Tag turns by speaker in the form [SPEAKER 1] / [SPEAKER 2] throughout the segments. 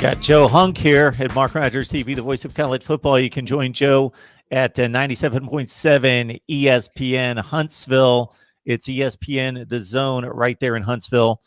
[SPEAKER 1] Got Joe Hunk here at Mark Rogers TV, the voice of college football. You can join Joe at 97.7 ESPN Huntsville. It's ESPN The Zone right there in Huntsville.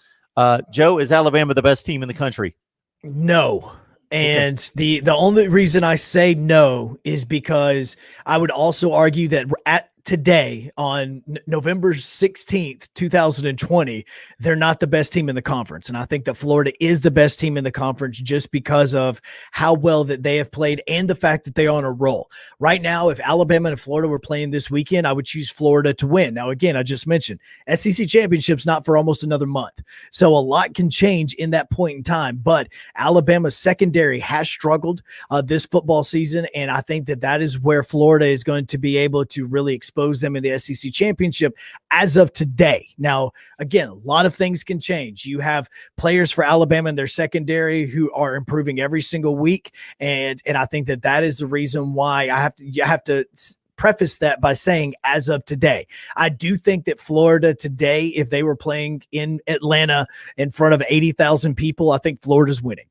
[SPEAKER 1] Joe, is Alabama the best team in the country?
[SPEAKER 2] No. And the only reason I say no is because I would also argue that at today on November 16th, 2020, they're not the best team in the conference. And I think that Florida is the best team in the conference just because of how well that they have played and the fact that they're on a roll. Right now, if Alabama and Florida were playing this weekend, I would choose Florida to win. Now, again, I just mentioned SEC championship's not for almost another month. So a lot can change in that point in time. But Alabama's secondary has struggled this football season. And I think that that is where Florida is going to be able to really expose them in the SEC championship as of today. Now, again, a lot of things can change. You have players for Alabama in their secondary who are improving every single week. And I think that that is the reason why you have to preface that by saying as of today. I do think that Florida today, if they were playing in Atlanta in front of 80,000 people, I think Florida's winning.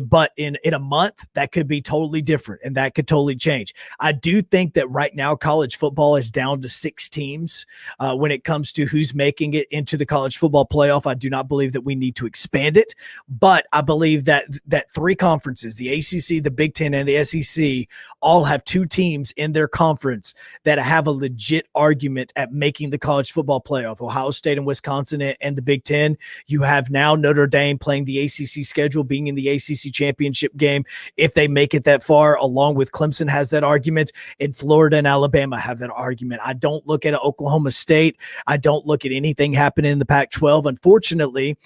[SPEAKER 2] But in a month, that could be totally different and that could totally change. I do think that right now college football is down to 6 teams when it comes to who's making it into the college football playoff. I do not believe that we need to expand it, but I believe that 3 conferences, the ACC, the Big Ten, and the SEC, all have 2 teams in their conference that have a legit argument at making the college football playoff. Ohio State and Wisconsin and the Big Ten. You have now Notre Dame playing the ACC schedule, being in the ACC championship game if they make it that far, along with Clemson has that argument, and Florida and Alabama have that argument. I don't look at Oklahoma State. I don't look at anything happening in the Pac-12. Unfortunately,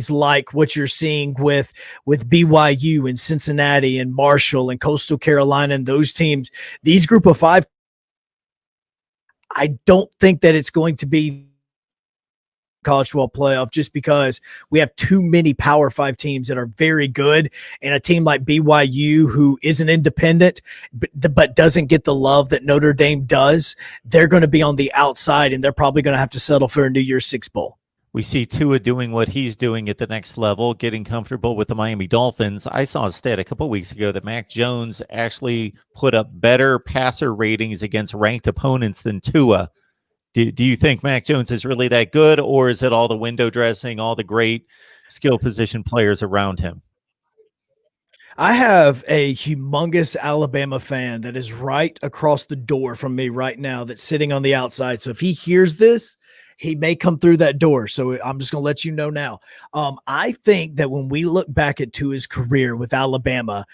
[SPEAKER 2] like what you're seeing with BYU and Cincinnati and Marshall and Coastal Carolina and those teams, these group of 5, I don't think that it's going to be college football playoff just because we have too many Power 5 teams that are very good, and a team like BYU who isn't independent but doesn't get the love that Notre Dame does, they're going to be on the outside and they're probably going to have to settle for a New Year's Six bowl.
[SPEAKER 1] We see Tua doing what he's doing at the next level, getting comfortable with the Miami Dolphins. I saw a stat a couple weeks ago that Mac Jones actually put up better passer ratings against ranked opponents than Tua. Do you think Mac Jones is really that good, or is it all the window dressing, all the great skill position players around him?
[SPEAKER 2] I have a humongous Alabama fan that is right across the door from me right now that's sitting on the outside. So if he hears this, he may come through that door. So I'm just going to let you know now. I think that when we look back at Tua's career with Alabama,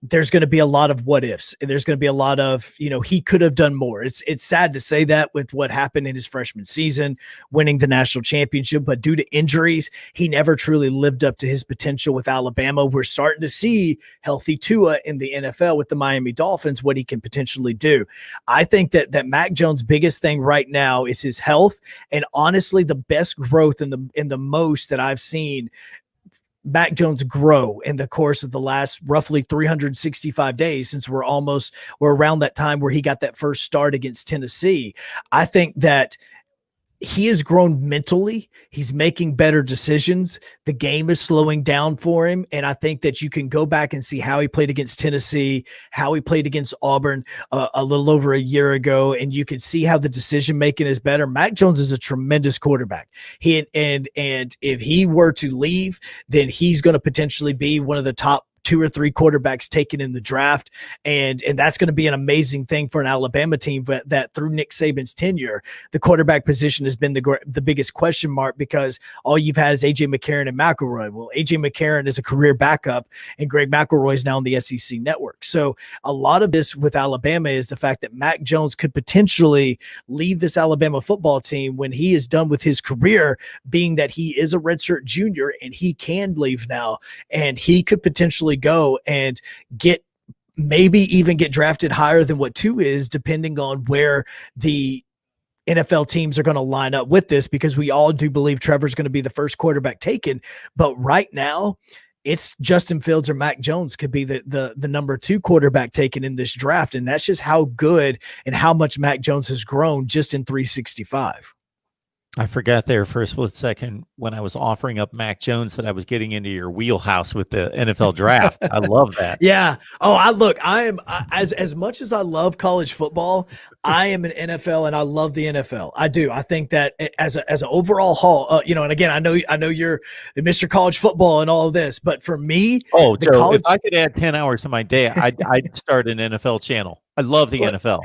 [SPEAKER 2] there's going to be a lot of what ifs, and there's going to be a lot of, he could have done more. It's sad to say that with what happened in his freshman season, winning the national championship, but due to injuries, he never truly lived up to his potential with Alabama. We're starting to see healthy Tua in the NFL with the Miami Dolphins, what he can potentially do. I think that Mac Jones' biggest thing right now is his health, and honestly, the best growth in the most that I've seen Mac Jones grow in the course of the last roughly 365 days, since we're around that time where he got that first start against Tennessee. I think that he has grown mentally. He's making better decisions. The game is slowing down for him. And I think that you can go back and see how he played against Tennessee, how he played against Auburn a little over a year ago. And you can see how the decision-making is better. Mac Jones is a tremendous quarterback. And if he were to leave, then he's going to potentially be one of the top 2 or 3 quarterbacks taken in the draft. And that's going to be an amazing thing for an Alabama team, but that through Nick Saban's tenure, the quarterback position has been the biggest question mark, because all you've had is A.J. McCarron and McElroy. Well, A.J. McCarron is a career backup, and Greg McElroy is now on the SEC network. So a lot of this with Alabama is the fact that Mac Jones could potentially leave this Alabama football team when he is done with his career, being that he is a redshirt junior and he can leave now, and he could potentially go and maybe even get drafted higher than what 2 is, depending on where the NFL teams are going to line up with this, because we all do believe Trevor's going to be the first quarterback taken. But right now, it's Justin Fields or Mac Jones could be the number 2 quarterback taken in this draft. And that's just how good and how much Mac Jones has grown just in 365.
[SPEAKER 1] I forgot there for a split second when I was offering up Mac Jones that I was getting into your wheelhouse with the NFL draft. I love that.
[SPEAKER 2] Yeah. Oh, as much as I love college football, I am an NFL and I love the NFL. I do. I think that as an overall haul, and again, I know you're Mr. College Football and all of this, but for me,
[SPEAKER 1] Oh,
[SPEAKER 2] the
[SPEAKER 1] Joe, if
[SPEAKER 2] college
[SPEAKER 1] I could add 10 hours to my day, I'd start an NFL channel. I love the
[SPEAKER 2] well,
[SPEAKER 1] NFL.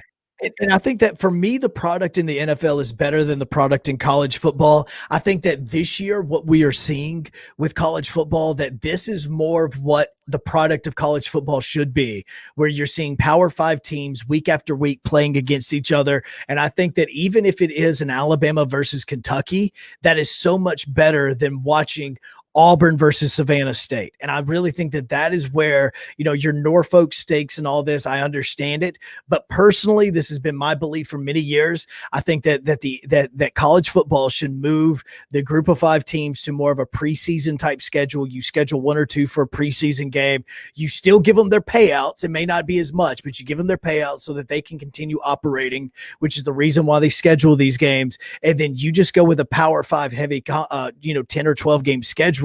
[SPEAKER 2] and I think that for me, the product in the NFL is better than the product in college football. I think that this year, what we are seeing with college football, that this is more of what the product of college football should be, where you're seeing Power Five teams week after week playing against each other. And I think that even if it is an Alabama versus Kentucky, that is so much better than watching Auburn versus Savannah State. And I really think that that is where, your Norfolk stakes and all this, I understand it. But personally, this has been my belief for many years. I think that college football should move the group of 5 teams to more of a preseason type schedule. You schedule 1 or 2 for a preseason game. You still give them their payouts. It may not be as much, but you give them their payouts so that they can continue operating, which is the reason why they schedule these games. And then you just go with a Power 5 heavy, 10 or 12 game schedule.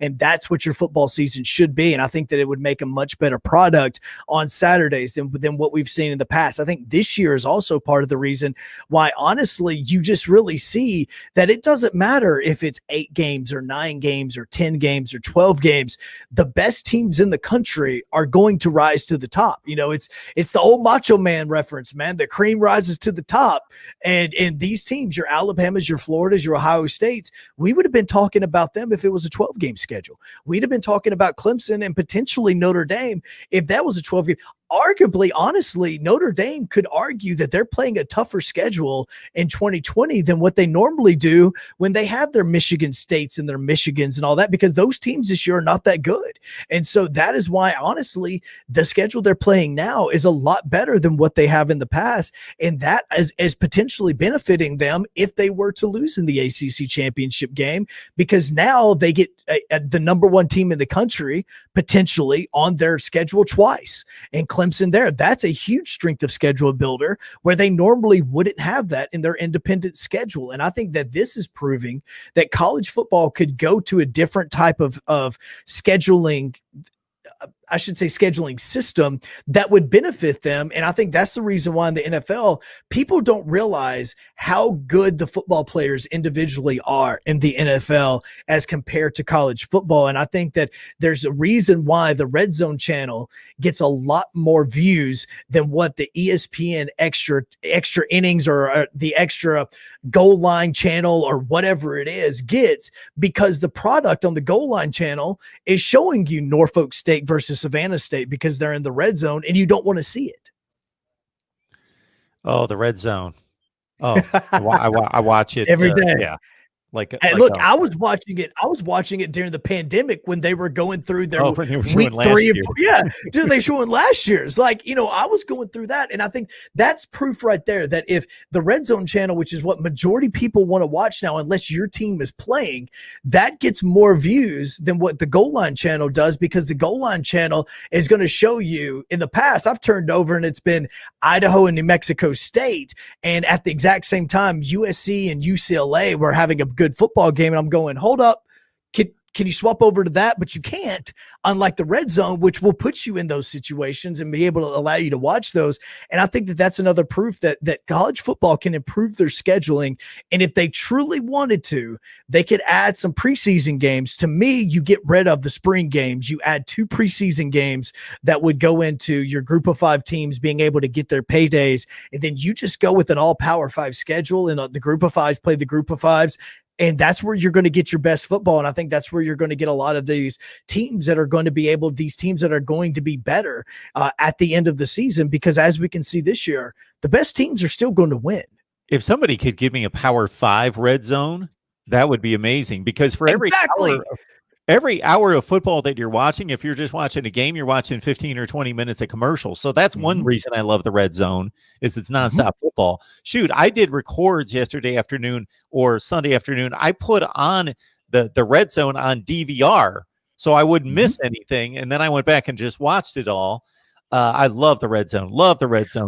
[SPEAKER 2] And that's what your football season should be. And I think that it would make a much better product on Saturdays than what we've seen in the past. I think this year is also part of the reason why, honestly, you just really see that it doesn't matter if it's 8 games or 9 games or 10 games or 12 games. The best teams in the country are going to rise to the top. It's the old Macho Man reference, man. The cream rises to the top. And these teams, your Alabamas, your Floridas, your Ohio States, we would have been talking about them if it was a 12-game schedule. We'd have been talking about Clemson and potentially Notre Dame if that was a 12-game. Arguably, honestly, Notre Dame could argue that they're playing a tougher schedule in 2020 than what they normally do when they have their Michigan States and their Michigans and all that, because those teams this year are not that good. And so that is why, honestly, the schedule they're playing now is a lot better than what they have in the past. And that is potentially benefiting them if they were to lose in the ACC championship game, because now they get the number 1 team in the country potentially on their schedule twice. And Clemson there, that's a huge strength of schedule builder where they normally wouldn't have that in their independent schedule. And I think that this is proving that college football could go to a different type of scheduling, I should say scheduling system that would benefit them. And I think that's the reason why in the NFL, people don't realize how good the football players individually are in the NFL as compared to college football. And I think that there's a reason why the Red Zone channel gets a lot more views than what the ESPN extra innings or the extra goal line channel or whatever it is gets, because the product on the goal line channel is showing you Norfolk State versus Savannah State because they're in the red zone and you don't want to see it.
[SPEAKER 1] Oh, the red zone. Oh, I watch it
[SPEAKER 2] every day.
[SPEAKER 1] Yeah.
[SPEAKER 2] Look, I was watching it during the pandemic when they were going through their
[SPEAKER 1] when they were
[SPEAKER 2] week
[SPEAKER 1] showing
[SPEAKER 2] 3
[SPEAKER 1] last
[SPEAKER 2] and 4. Yeah, dude, they showing last year's. I was going through that, and I think that's proof right there that if the Red Zone channel, which is what majority people want to watch now, unless your team is playing, that gets more views than what the Goal Line channel does, because the Goal Line channel is going to show you. In the past, I've turned over and it's been Idaho and New Mexico State, and at the exact same time, USC and UCLA were having a good football game, and I'm going, hold up, can you swap over to that? But you can't, unlike the Red Zone, which will put you in those situations and be able to allow you to watch those. And I think that that's another proof that college football can improve their scheduling. And if they truly wanted to, they could add some preseason games. To me, you get rid of the spring games. You add 2 preseason games that would go into your group of 5 teams being able to get their paydays. And then you just go with an all Power 5 schedule, and the group of 5s play the group of 5s. And that's where you're going to get your best football. And I think that's where you're going to get a lot of these teams that are going to be better at the end of the season, because as we can see this year, the best teams are still going to win.
[SPEAKER 1] If somebody could give me a Power 5 red zone, that would be amazing, because for every hour of football that you're watching, if you're just watching a game, you're watching 15 or 20 minutes of commercials. So that's one reason I love the red zone, is it's nonstop football. Shoot, I did records yesterday afternoon or Sunday afternoon. I put on the red zone on DVR so I wouldn't miss anything. And then I went back and just watched it all. I love the red zone. Love the red zone.